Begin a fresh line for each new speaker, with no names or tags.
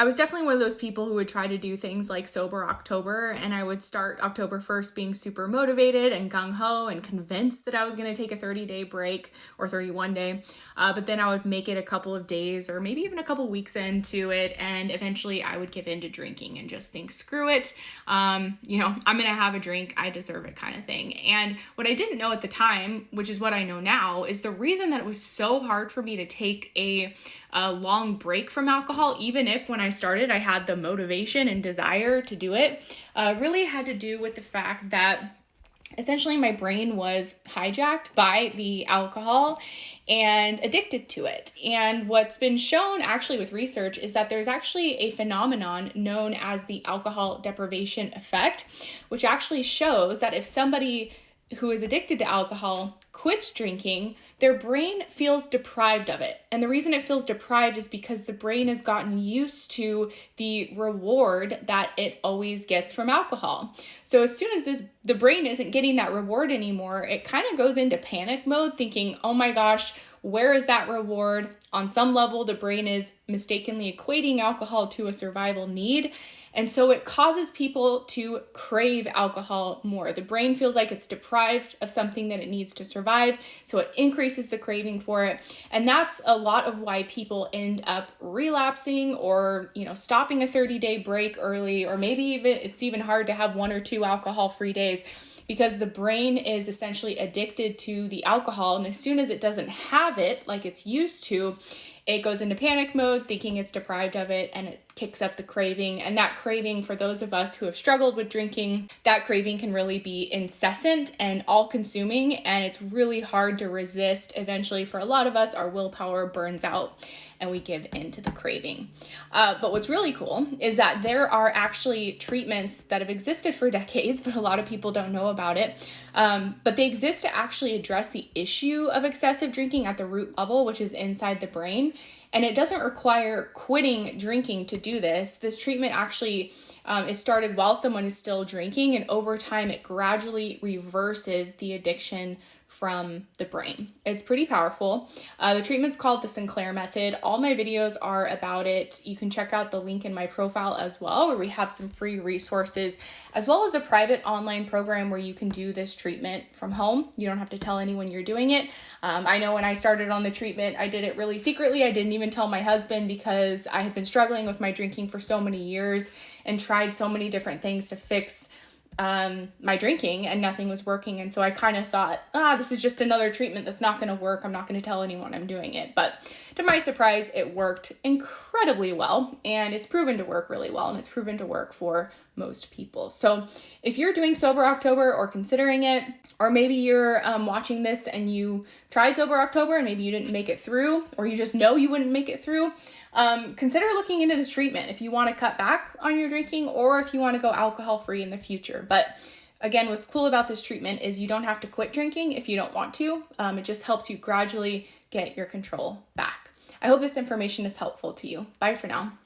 I was definitely one of those people who would try to do things like Sober October, and I would start October 1st being super motivated and gung-ho and convinced that I was going to take a 30-day break or 31-day, but then I would make it a couple of days or maybe even a couple weeks into it, and eventually I would give in to drinking and just think, screw it, I'm going to have a drink, I deserve it kind of thing. And what I didn't know at the time, which is what I know now, is the reason that it was so hard for me to take a long break from alcohol, even if when I started I had the motivation and desire to do it, really had to do with the fact that essentially my brain was hijacked by the alcohol and addicted to it. And what's been shown actually with research is that there's actually a phenomenon known as the alcohol deprivation effect, which actually shows that if somebody who is addicted to alcohol quits drinking, their brain feels deprived of it. And the reason it feels deprived is because the brain has gotten used to the reward that it always gets from alcohol. So as soon as the brain isn't getting that reward anymore, it kind of goes into panic mode thinking, oh my gosh, where is that reward? On some level, the brain is mistakenly equating alcohol to a survival need. And so it causes people to crave alcohol more. The brain feels like it's deprived of something that it needs to survive, so it increases the craving for it. And that's a lot of why people end up relapsing or, stopping a 30-day break early, or maybe it's even hard to have 1 or 2 alcohol-free days, because the brain is essentially addicted to the alcohol. And as soon as it doesn't have it like it's used to, it goes into panic mode, thinking it's deprived of it, and it kicks up the craving. And that craving, for those of us who have struggled with drinking, that craving can really be incessant and all-consuming, and it's really hard to resist. Eventually, for a lot of us, our willpower burns out and we give in to the craving. But what's really cool is that there are actually treatments that have existed for decades, but a lot of people don't know about it. But they exist to actually address the issue of excessive drinking at the root level, which is inside the brain. And it doesn't require quitting drinking to do this. This treatment actually is started while someone is still drinking, and over time it gradually reverses the addiction from the brain. It's pretty powerful. The treatment's called the Sinclair Method. All my videos are about it. You can check out the link in my profile as well, where we have some free resources, as well as a private online program where you can do this treatment from home. You don't have to tell anyone you're doing it. I know when I started on the treatment, I did it really secretly. I didn't even tell my husband because I had been struggling with my drinking for so many years and tried so many different things to fix my drinking, and nothing was working. And so I kind of thought, this is just another treatment that's not going to work. I'm not going to tell anyone I'm doing it. But to my surprise, it worked incredibly well, and it's proven to work really well, and it's proven to work for most people. So if you're doing Sober October or considering it, or maybe you're watching this and you tried Sober October and maybe you didn't make it through, or you just know you wouldn't make it through, consider looking into this treatment if you want to cut back on your drinking or if you want to go alcohol-free in the future. But again, what's cool about this treatment is you don't have to quit drinking if you don't want to. It just helps you gradually get your control back. I hope this information is helpful to you. Bye for now.